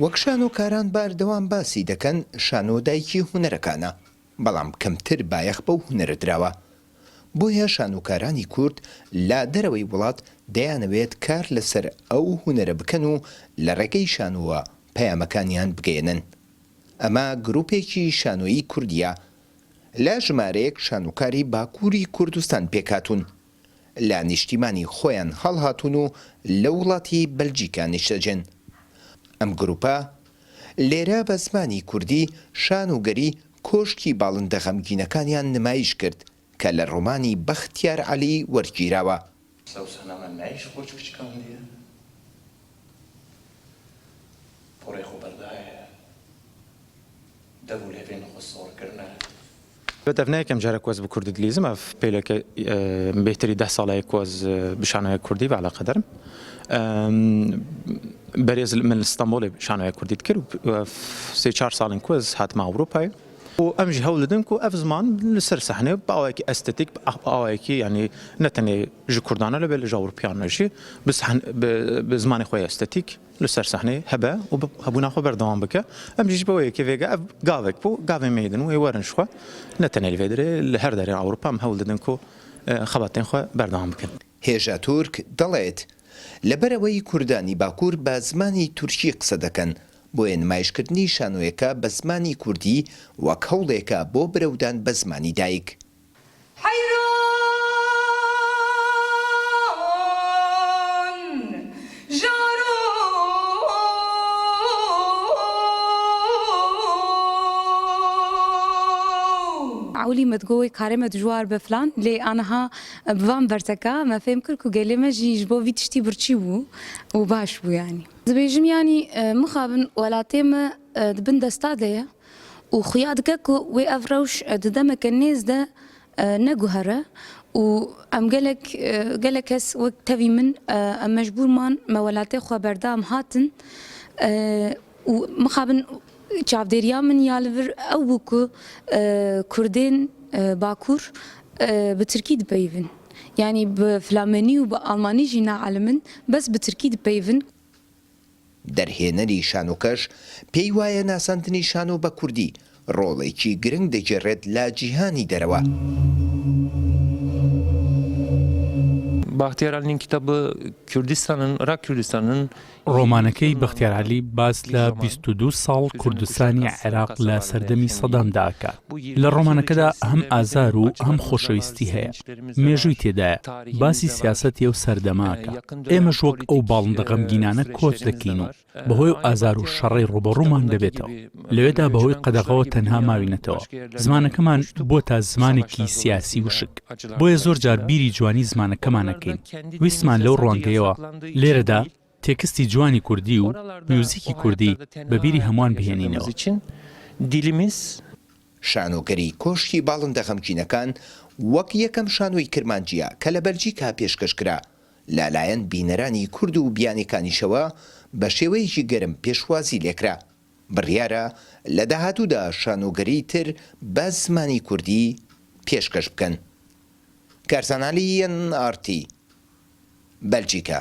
وەک شانۆکاران باردەوام باسی دەکەن شانۆ دایکی هونەرەکانە، بەڵام کەمتر بایەخ بەو هونەرە دراوە. بۆیە شانۆکارانی کورد لا دەرەوەی وڵات دەیانەوێت کار لەسەر ئەو هونەرە بکەن و لە ڕێگەی شانۆوە پەیامەکانیان بگەێنن. ئەمە گروپێکی شانۆیی کوردیە لە ژمارەیەک شانۆکاری باکووری کوردستان پێکهاتوون، لە نیشتیمانی خۆیان هەڵهاتوون و لە وڵاتی بەلجیکا نیشتەجێن. ئەم گروپە لێرە بە زمانی کوردی شانۆگەری کۆشکی باڵندە غەمگینەکانیان نمایش کرد کە لە ڕۆمانی بەختیار عەلی وەرگیراوە. دەفنەیەکەم جارە کۆز بە کوردی دلیزم ئەف پێلەکە بهتری 10 ساڵەیە کۆز بشانۆیە کوردی بە عەلاقەدەرم. بەرێز من ئستەمبۆڵێ شانۆیە کوردیت کرد و 3-4 ساڵین کۆز هاتمە ئەوروپای و ئەمژی هەوڵدەدەم و ئەف زمان لەسەر سەحنێ باوایەکی ئەستێتیک باوایەکی ینی نەتەنێ ژ کوردانە لەبێ لە ژاوروپیانەژی بە زمانی خۆی ئەستێتیک لەسەر سەحنێ هەبە و هەبوونا خۆ بەردەوام بکە. ئەمژیش بەوەیەکی وێگە ئەف گاوێک بوو گاوێ مەیدن و وەرنشخوا نەتەنێ لێدرێ لە هەر دەرێ ئەوروپام هەوڵدەدەن و خەباتێن خۆ بەردەوام بکەن. هێژە تورک دەڵێت لەبەرەوەی کوردانی باکوور بە زمانی تورکی قسە دەکەن، بۆیە نمایشکردنی شانۆیەکە بە زمانی کوردی وەک هەوڵێکە بۆ برەودان بە زمانی دایک. عولي متقوي كارمة جوار بفلان لي أنا بفان برتكا ما فهم كركو قال لي ما جي جبو في تشتي برتشيبو وباشبو يعني زبيجم يعني مخابن ولا تيمة دبن دستادية وخيادك وأفروش ددمك الناس ده نجوهرة وأم قالك هس وقتبي من مجبور مان ما ولا تخو بردام هاتن ومخابن چاودێریا من یالڤر ئەو بووکو کوردێن باکوور بە ترکی دپەیڤن یعنی بە فلامەنی و بە ئەڵمانیژی ناعەلمن بەس بە ترکی دپەیڤن. دەرهێنەری شانۆکەش پێی وایە ناساندنی شانۆ بە کوردی ڕۆڵێکی گرنگ دەگێڕێت لە جیهانی دەرەوە. Bahtiyar Ali'nin kitabı Irak Kürdistan'ın ڕۆمانەکەی بەختیار عەلی باس لە 22 ساڵ کوردستانی عێراق لە سەردەمی سەدامدا ئەکات. لە ڕۆمانەکەدا هەم ئازار و هەم خۆشەویستی هەیە، مێژووی تێدایە، باسی سیاسەتی و سەردەماکە. ئێمەش وەک ئەو باڵندە غەمگینانە کۆچ دەکەین و بەهۆی ئازار و شەڕی ڕوبەڕوومان دەبێتەوە. لەوێدا بەهۆی قەدەغەوە تەنها ماوینەتەوە. زمانەکەمان بۆتە زمانێکی سیاسی وشک، بۆیە زۆر جار بیری جوانی زمانەکەمانەکەین. ویستمان لەو ڕوانگەیەوە لێرەدا تێکستی جوانی کوردی و میوزیکی کوردی بەبیری هەمووان بهێنینەوە. شانۆگەری کۆشکی باڵندە غەمگینەکان وەک یەکەم شانۆی کرمانجیە کە لە بەلجیکا پێشکەشکرا لەلایەن بینەرانی کورد و بیانیەکانیشەوە بە شێوەیەکی گەرم پێشوازی لێکرا. بڕیارە لە داهاتوودا شانۆگەری تر بە زمانی کوردی پێشکەش بکەن. کارزانالی NRT بەلجیکا.